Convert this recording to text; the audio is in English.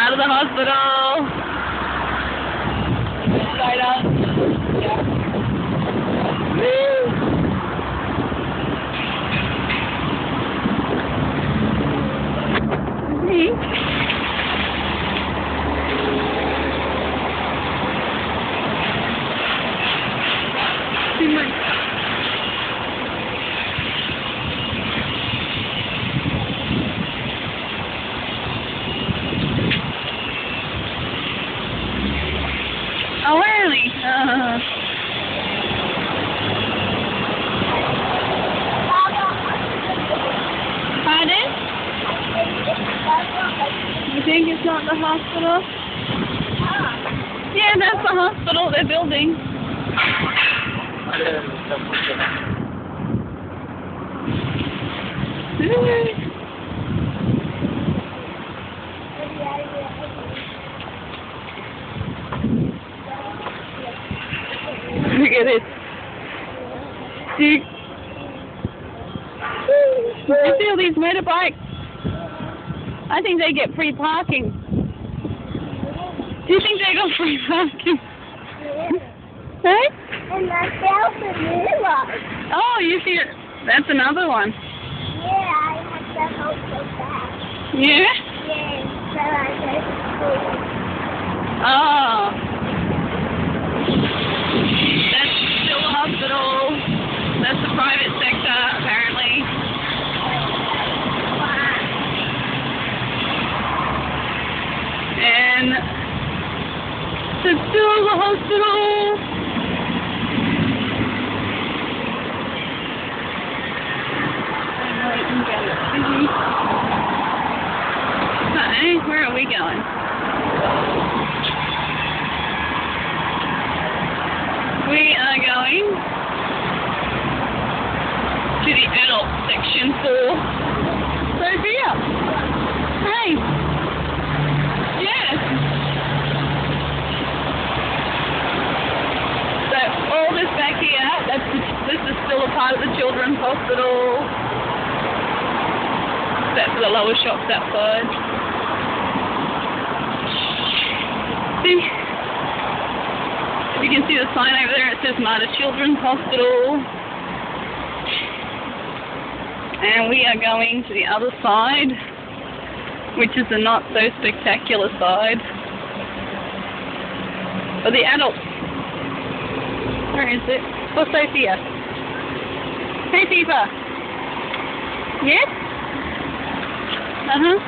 out of the hospital. Right on. Yeah. Woo. Oh, really? Pardon? You think it's not the hospital? Yeah, that's the hospital they're building. Look at it. See? You see all these motorbikes? I think they get free parking. Do you think they got free parking? Hey? And myself a new one. Oh, you see it? That's another one. Yeah, I have to hold so fast. Yeah? Yeah, so I go to school. Oh. That's still a hospital. That's the private sector, apparently. And it's still a hospital. Hi, where are we going? We are going to the adult section for Sophia. Hey. Yes. So all this back here, this is still a part of the children's hospital. That's the lower shops outside. See? You can see the sign over there. It says Mater Children's Hospital. And we are going to the other side, which is the not so spectacular side. For the adults. Where is it? For Sophia. Hey, Tifa. Yes? Uh-huh.